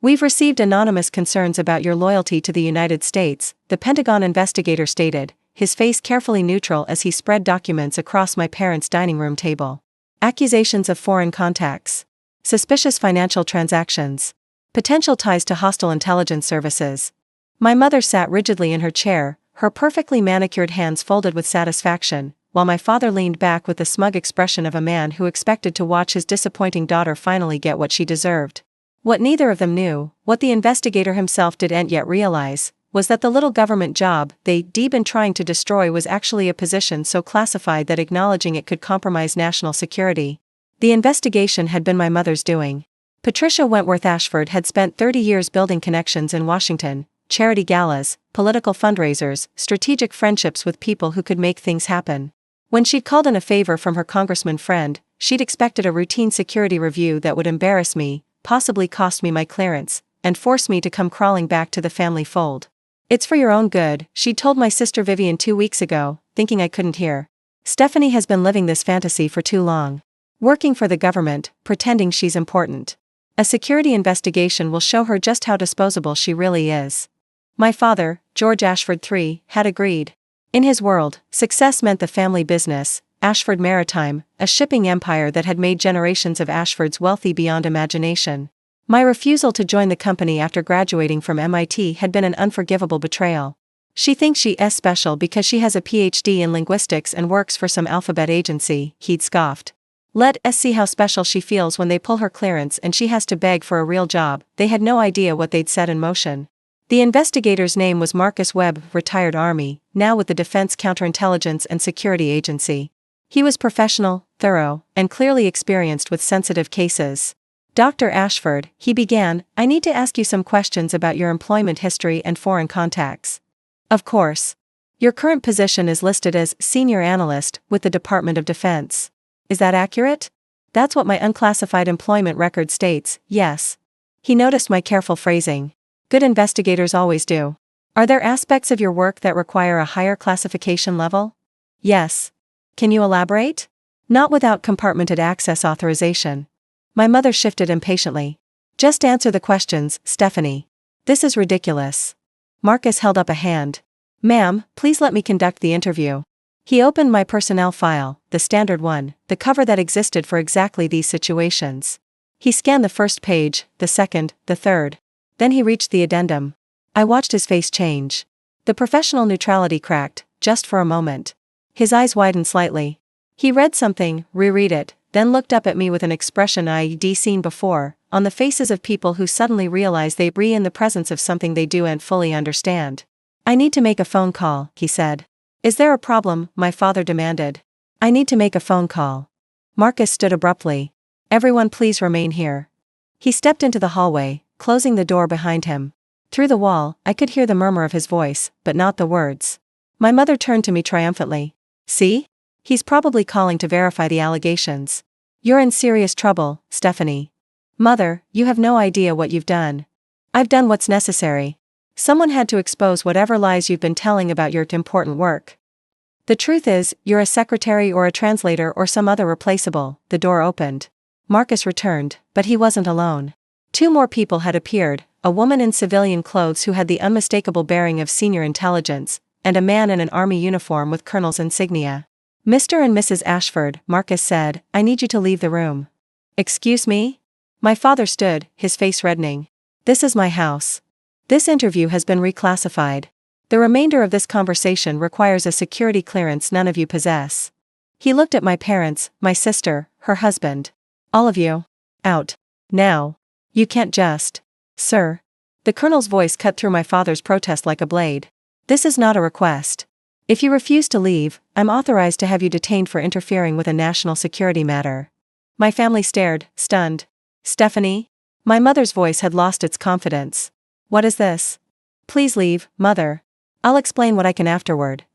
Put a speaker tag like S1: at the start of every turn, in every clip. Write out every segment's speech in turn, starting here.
S1: "We've received anonymous concerns about your loyalty to the United States," the Pentagon investigator stated, his face carefully neutral as he spread documents across my parents' dining room table. Accusations of foreign contacts. Suspicious financial transactions. Potential ties to hostile intelligence services. My mother sat rigidly in her chair, her perfectly manicured hands folded with satisfaction, while my father leaned back with the smug expression of a man who expected to watch his disappointing daughter finally get what she deserved. What neither of them knew, what the investigator himself didn't yet realize, was that the little government job they'd been trying to destroy was actually a position so classified that acknowledging it could compromise national security. The investigation had been my mother's doing. Patricia Wentworth Ashford had spent 30 years building connections in Washington, charity galas, political fundraisers, strategic friendships with people who could make things happen. When she'd called in a favor from her congressman friend, she'd expected a routine security review that would embarrass me, possibly cost me my clearance, and force me to come crawling back to the family fold. "It's for your own good," she told my sister Vivian 2 weeks ago, thinking I couldn't hear. "Stephanie has been living this fantasy for too long. Working for the government, pretending she's important. A security investigation will show her just how disposable she really is." My father, George Ashford III, had agreed. In his world, success meant the family business, Ashford Maritime, a shipping empire that had made generations of Ashfords wealthy beyond imagination. My refusal to join the company after graduating from MIT had been an unforgivable betrayal. "She thinks she's special because she has a PhD in linguistics and works for some alphabet agency," he'd scoffed. "Let's see how special she feels when they pull her clearance and she has to beg for a real job." They had no idea what they'd set in motion. The investigator's name was Marcus Webb, retired Army, now with the Defense Counterintelligence and Security Agency. He was professional, thorough, and clearly experienced with sensitive cases. "Dr. Ashford," he began, "I need to ask you some questions about your employment history and foreign contacts." "Of course. Your current position is listed as Senior Analyst with the Department of Defense. Is that accurate?" "That's what my unclassified employment record states, yes." He noticed my careful phrasing. Good investigators always do. "Are there aspects of your work that require a higher classification level?" "Yes." "Can you elaborate?" "Not without compartmented access authorization." My mother shifted impatiently. "Just answer the questions, Stephanie. This is ridiculous." Marcus held up a hand. "Ma'am, please let me conduct the interview." He opened my personnel file, the standard one, the cover that existed for exactly these situations. He scanned the first page, the second, the third. Then he reached the addendum. I watched his face change. The professional neutrality cracked, just for a moment. His eyes widened slightly. He read something, reread it, then looked up at me with an expression I'd seen before, on the faces of people who suddenly realize they're in the presence of something they don't fully understand. "I need to make a phone call," he said. "Is there a problem?" my father demanded. "I need to make a phone call." Marcus stood abruptly. "Everyone please remain here." He stepped into the hallway, closing the door behind him. Through the wall, I could hear the murmur of his voice, but not the words. My mother turned to me triumphantly. "See? He's probably calling to verify the allegations. You're in serious trouble, Stephanie." "Mother, you have no idea what you've done." "I've done what's necessary. Someone had to expose whatever lies you've been telling about your important work. The truth is, you're a secretary or a translator or some other replaceable." The door opened. Marcus returned, but he wasn't alone. 2 more people had appeared, a woman in civilian clothes who had the unmistakable bearing of senior intelligence, and a man in an army uniform with colonel's insignia. "Mr. and Mrs. Ashford," Marcus said, "I need you to leave the room." "Excuse me?" My father stood, his face reddening. "This is my house. This interview has been reclassified. The remainder of this conversation requires a security clearance none of you possess." He looked at my parents, my sister, her husband. "All of you. Out. Now. You can't just." "Sir." The colonel's voice cut through my father's protest like a blade. "This is not a request. If you refuse to leave, I'm authorized to have you detained for interfering with a national security matter." My family stared, stunned. "Stephanie?" My mother's voice had lost its confidence. "What is this?" "Please leave, Mother. I'll explain what I can afterward."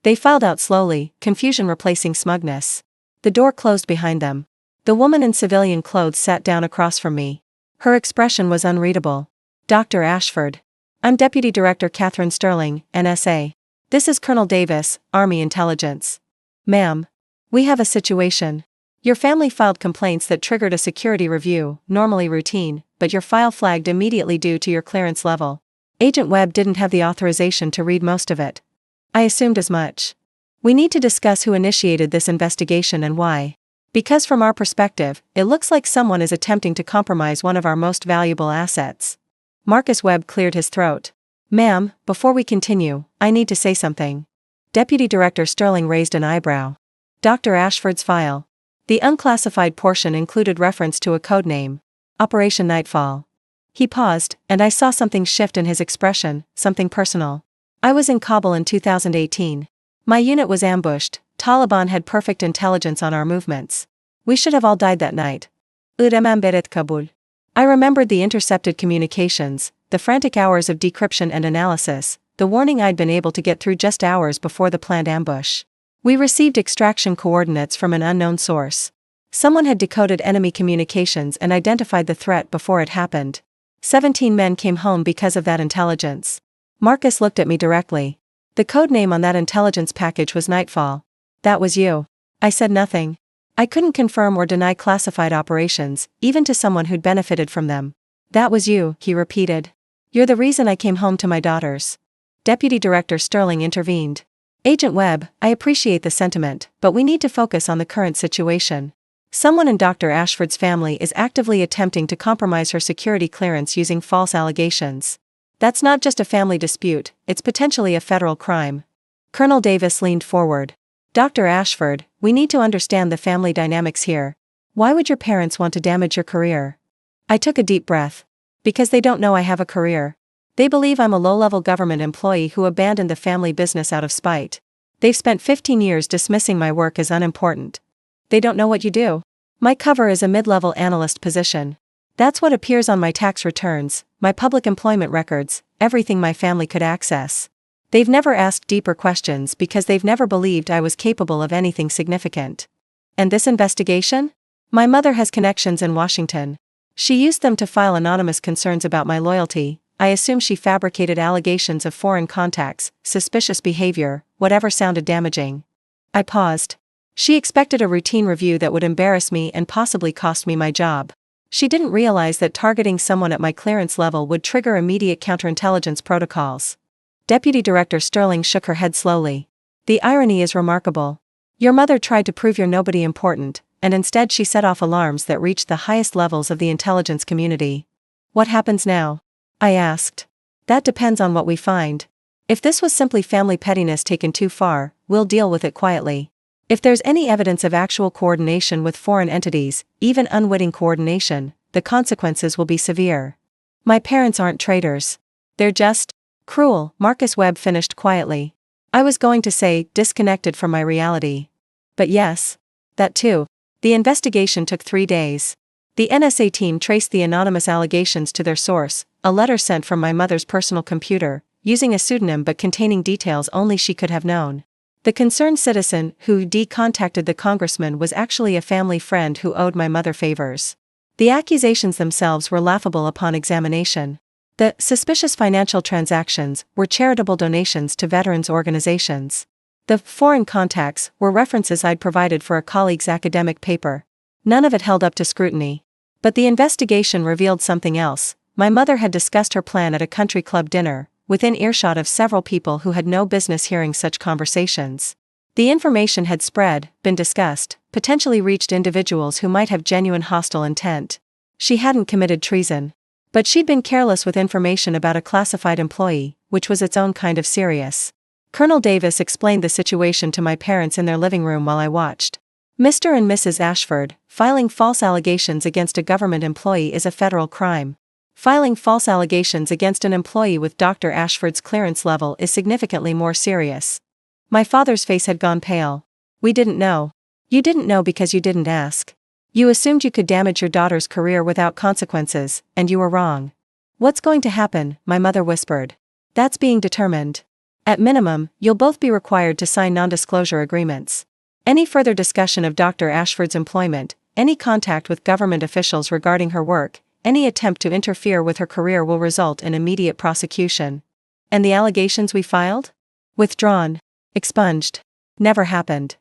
S1: They filed out slowly, confusion replacing smugness. The door closed behind them. The woman in civilian clothes sat down across from me. Her expression was unreadable. "Dr. Ashford. I'm Deputy Director Catherine Sterling, NSA. This is Colonel Davis, Army Intelligence." "Ma'am. We have a situation." Your family filed complaints that triggered a security review, normally routine, but your file flagged immediately due to your clearance level. Agent Webb didn't have the authorization to read most of it. I assumed as much. We need to discuss who initiated this investigation and why. Because from our perspective, it looks like someone is attempting to compromise one of our most valuable assets. Marcus Webb cleared his throat. Ma'am, before we continue, I need to say something. Deputy Director Sterling raised an eyebrow. Dr. Ashford's file. The unclassified portion included reference to a code name. Operation Nightfall. He paused, and I saw something shift in his expression, something personal. I was in Kabul in 2018. My unit was ambushed. Taliban had perfect intelligence on our movements. We should have all died that night. Kabul. I remembered the intercepted communications, the frantic hours of decryption and analysis, the warning I'd been able to get through just hours before the planned ambush. We received extraction coordinates from an unknown source. Someone had decoded enemy communications and identified the threat before it happened. 17 men came home because of that intelligence. Marcus looked at me directly. The code name on that intelligence package was Nightfall. That was you. I said nothing. I couldn't confirm or deny classified operations, even to someone who'd benefited from them. That was you, he repeated. You're the reason I came home to my daughters. Deputy Director Sterling intervened. Agent Webb, I appreciate the sentiment, but we need to focus on the current situation. Someone in Dr. Ashford's family is actively attempting to compromise her security clearance using false allegations. That's not just a family dispute, it's potentially a federal crime. Colonel Davis leaned forward. Dr. Ashford, we need to understand the family dynamics here. Why would your parents want to damage your career? I took a deep breath. Because they don't know I have a career. They believe I'm a low-level government employee who abandoned the family business out of spite. They've spent 15 years dismissing my work as unimportant. They don't know what you do. My cover is a mid-level analyst position. That's what appears on my tax returns, my public employment records, everything my family could access. They've never asked deeper questions because they've never believed I was capable of anything significant. And this investigation? My mother has connections in Washington. She used them to file anonymous concerns about my loyalty. I assume she fabricated allegations of foreign contacts, suspicious behavior, whatever sounded damaging. I paused. She expected a routine review that would embarrass me and possibly cost me my job. She didn't realize that targeting someone at my clearance level would trigger immediate counterintelligence protocols. Deputy Director Sterling shook her head slowly. The irony is remarkable. Your mother tried to prove you're nobody important, and instead she set off alarms that reached the highest levels of the intelligence community. What happens now? I asked. That depends on what we find. If this was simply family pettiness taken too far, we'll deal with it quietly. If there's any evidence of actual coordination with foreign entities, even unwitting coordination, the consequences will be severe. My parents aren't traitors. They're just cruel, Marcus Webb finished quietly. I was going to say, disconnected from my reality. But yes. That too. The investigation took 3 days. The NSA team traced the anonymous allegations to their source, a letter sent from my mother's personal computer, using a pseudonym but containing details only she could have known. The concerned citizen who contacted the congressman was actually a family friend who owed my mother favors. The accusations themselves were laughable upon examination. The suspicious financial transactions were charitable donations to veterans organizations. The foreign contacts were references I'd provided for a colleague's academic paper. None of it held up to scrutiny. But the investigation revealed something else. My mother had discussed her plan at a country club dinner, within earshot of several people who had no business hearing such conversations. The information had spread, been discussed, potentially reached individuals who might have genuine hostile intent. She hadn't committed treason. But she'd been careless with information about a classified employee, which was its own kind of serious. Colonel Davis explained the situation to my parents in their living room while I watched. Mr. and Mrs. Ashford, filing false allegations against a government employee is a federal crime. Filing false allegations against an employee with Dr. Ashford's clearance level is significantly more serious. My father's face had gone pale. We didn't know. You didn't know because you didn't ask. You assumed you could damage your daughter's career without consequences, and you were wrong. What's going to happen? My mother whispered. That's being determined. At minimum, you'll both be required to sign non-disclosure agreements. Any further discussion of Dr. Ashford's employment, any contact with government officials regarding her work, any attempt to interfere with her career will result in immediate prosecution. And the allegations we filed? Withdrawn. Expunged. Never happened.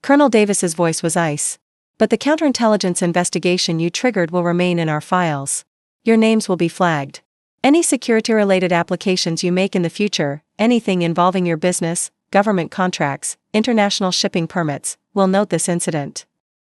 S1: Colonel Davis's voice was ice. But the counterintelligence investigation you triggered will remain in our files. Your names will be flagged. Any security-related applications you make in the future, anything involving your business, government contracts, international shipping permits, will note this incident.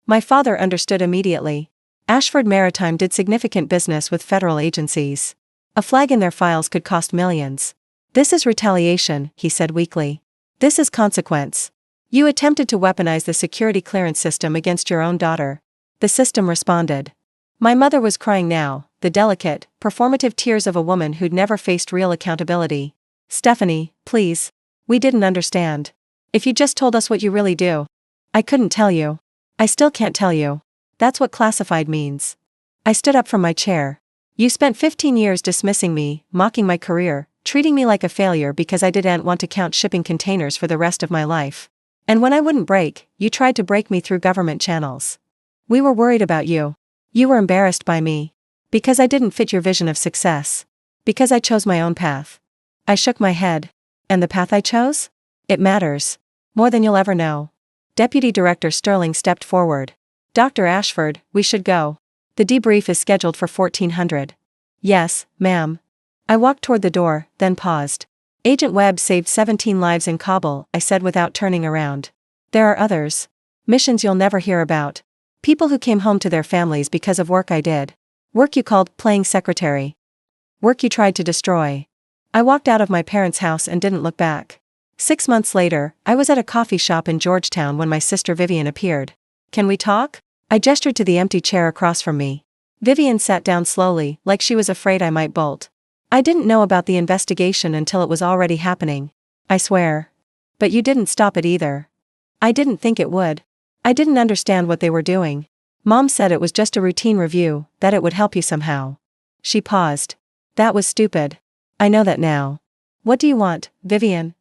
S1: My father understood immediately. Ashford Maritime did significant business with federal agencies. A flag in their files could cost millions. This is retaliation, he said weakly. This is consequence. You attempted to weaponize the security clearance system against your own daughter. The system responded. My mother was crying now, the delicate, performative tears of a woman who'd never faced real accountability. Stephanie, please. We didn't understand. If you just told us what you really do. I couldn't tell you. I still can't tell you. That's what classified means. I stood up from my chair. You spent 15 years dismissing me, mocking my career, treating me like a failure because I didn't want to count shipping containers for the rest of my life. And when I wouldn't break, you tried to break me through government channels. We were worried about you. You were embarrassed by me. Because I didn't fit your vision of success. Because I chose my own path. I shook my head. And the path I chose? It matters. More than you'll ever know. Deputy Director Sterling stepped forward. Dr. Ashford, we should go. The debrief is scheduled for 1400. Yes, ma'am. I walked toward the door, then paused. Agent Webb saved 17 lives in Kabul, I said without turning around. There are others. Missions you'll never hear about. People who came home to their families because of work I did. Work you called playing secretary. Work you tried to destroy. I walked out of my parents' house and didn't look back. 6 months later, I was at a coffee shop in Georgetown when my sister Vivian appeared. Can we talk? I gestured to the empty chair across from me. Vivian sat down slowly, like she was afraid I might bolt. I didn't know about the investigation until it was already happening. I swear. But you didn't stop it either. I didn't think it would. I didn't understand what they were doing. Mom said it was just a routine review, that it would help you somehow. She paused. That was stupid. I know that now. What do you want, Vivian?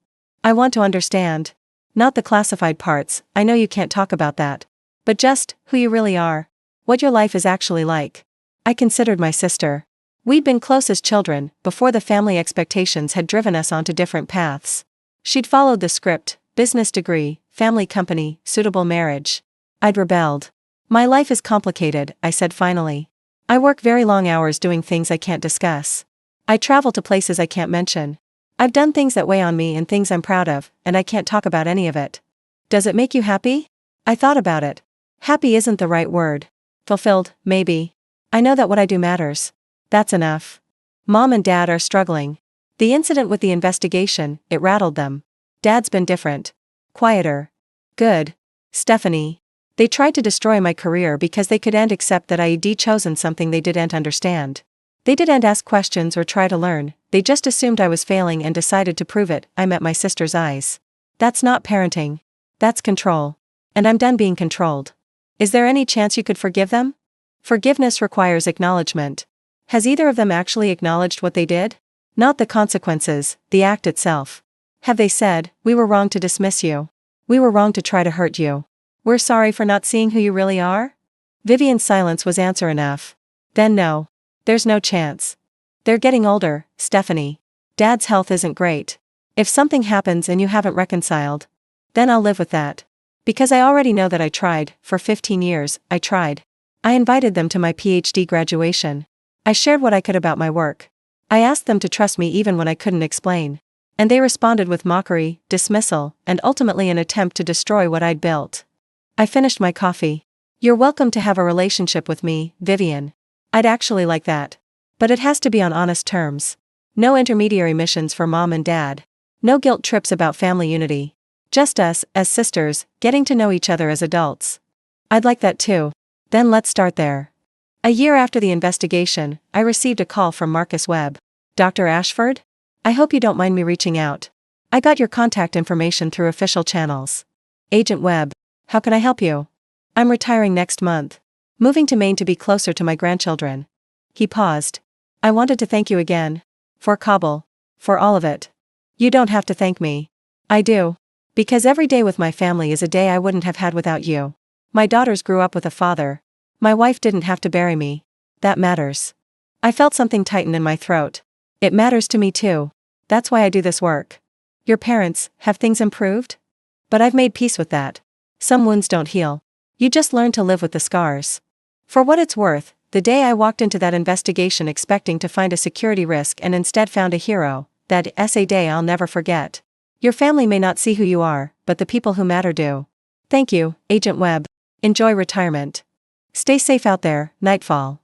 S1: I want to understand. Not the classified parts, I know you can't talk about that. But just, who you really are. What your life is actually like. I considered my sister. We'd been close as children, before the family expectations had driven us onto different paths. She'd followed the script, business degree, family company, suitable marriage. I'd rebelled. My life is complicated, I said finally. I work very long hours doing things I can't discuss. I travel to places I can't mention. I've done things that weigh on me and things I'm proud of, and I can't talk about any of it. Does it make you happy? I thought about it. Happy isn't the right word. Fulfilled, maybe. I know that what I do matters. That's enough. Mom and Dad are struggling. The incident with the investigation, it rattled them. Dad's been different. Quieter. Good. Stephanie. They tried to destroy my career because they couldn't accept that I'd chosen something they didn't understand. They didn't ask questions or try to learn, they just assumed I was failing and decided to prove it. I met my sister's eyes. That's not parenting. That's control. And I'm done being controlled. Is there any chance you could forgive them? Forgiveness requires acknowledgement. Has either of them actually acknowledged what they did? Not the consequences, the act itself. Have they said, we were wrong to dismiss you? We were wrong to try to hurt you. We're sorry for not seeing who you really are? Vivian's silence was answer enough. Then no. There's no chance. They're getting older, Stephanie. Dad's health isn't great. If something happens and you haven't reconciled, then I'll live with that. Because I already know that I tried, for 15 years, I tried. I invited them to my PhD graduation. I shared what I could about my work. I asked them to trust me even when I couldn't explain. And they responded with mockery, dismissal, and ultimately an attempt to destroy what I'd built. I finished my coffee. You're welcome to have a relationship with me, Vivian. I'd actually like that. But it has to be on honest terms. No intermediary missions for Mom and Dad. No guilt trips about family unity. Just us, as sisters, getting to know each other as adults. I'd like that too. Then let's start there. A year after the investigation, I received a call from Marcus Webb. Dr. Ashford? I hope you don't mind me reaching out. I got your contact information through official channels. Agent Webb. How can I help you? I'm retiring next month. Moving to Maine to be closer to my grandchildren. He paused. I wanted to thank you again. For Kabul. For all of it. You don't have to thank me. I do. Because every day with my family is a day I wouldn't have had without you. My daughters grew up with a father. My wife didn't have to bury me. That matters. I felt something tighten in my throat. It matters to me too. That's why I do this work. Your parents, have things improved? But I've made peace with that. Some wounds don't heal. You just learn to live with the scars. For what it's worth, the day I walked into that investigation expecting to find a security risk and instead found a hero, that is a day I'll never forget. Your family may not see who you are, but the people who matter do. Thank you, Agent Webb. Enjoy retirement. Stay safe out there, Nightfall.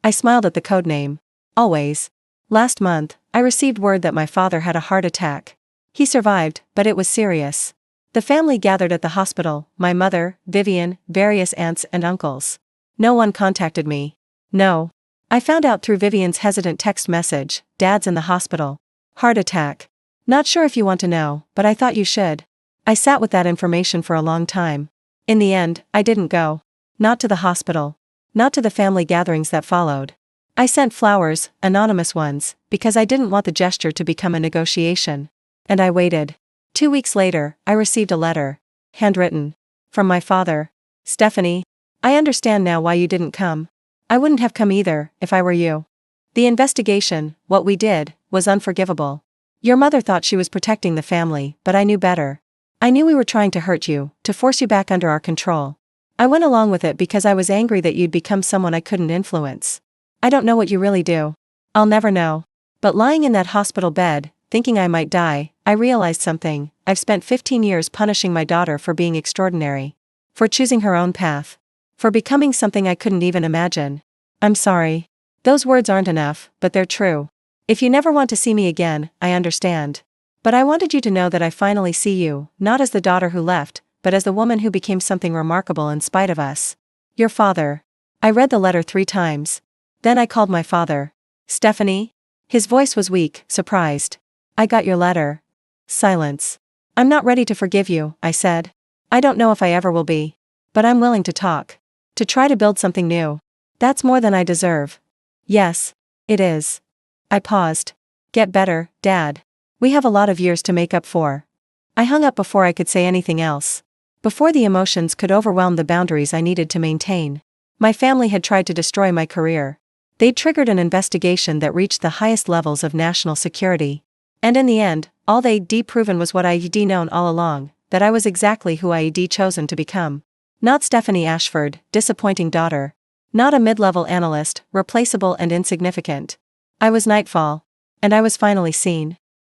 S1: I smiled at the code name. Always. Last month, I received word that my father had a heart attack. He survived, but it was serious. The family gathered at the hospital, my mother, Vivian, various aunts and uncles. No one contacted me. No. I found out through Vivian's hesitant text message, Dad's in the hospital. Heart attack. Not sure if you want to know, but I thought you should. I sat with that information for a long time. In the end, I didn't go. Not to the hospital. Not to the family gatherings that followed. I sent flowers, anonymous ones, because I didn't want the gesture to become a negotiation. And I waited. 2 weeks later, I received a letter. Handwritten. From my father. Stephanie. I understand now why you didn't come. I wouldn't have come either, if I were you. The investigation, what we did, was unforgivable. Your mother thought she was protecting the family, but I knew better. I knew we were trying to hurt you, to force you back under our control. I went along with it because I was angry that you'd become someone I couldn't influence. I don't know what you really do. I'll never know. But lying in that hospital bed, thinking I might die, I realized something. I've spent 15 years punishing my daughter for being extraordinary. For choosing her own path. For becoming something I couldn't even imagine. I'm sorry. Those words aren't enough, but they're true. If you never want to see me again, I understand. But I wanted you to know that I finally see you, not as the daughter who left, but as the woman who became something remarkable in spite of us. Your father. I read the letter 3 times. Then I called my father. Stephanie? His voice was weak, surprised. I got your letter. Silence. I'm not ready to forgive you, I said. I don't know if I ever will be. But I'm willing to talk. To try to build something new. That's more than I deserve. Yes. It is. I paused. Get better, Dad. We have a lot of years to make up for. I hung up before I could say anything else. Before the emotions could overwhelm the boundaries I needed to maintain. My family had tried to destroy my career. They'd triggered an investigation that reached the highest levels of national security. And in the end, all they'd proven was what I'd known all along, that I was exactly who I'd chosen to become. Not Stephanie Ashford, disappointing daughter. Not a mid-level analyst, replaceable and insignificant. I was Nightfall. And I was finally seen.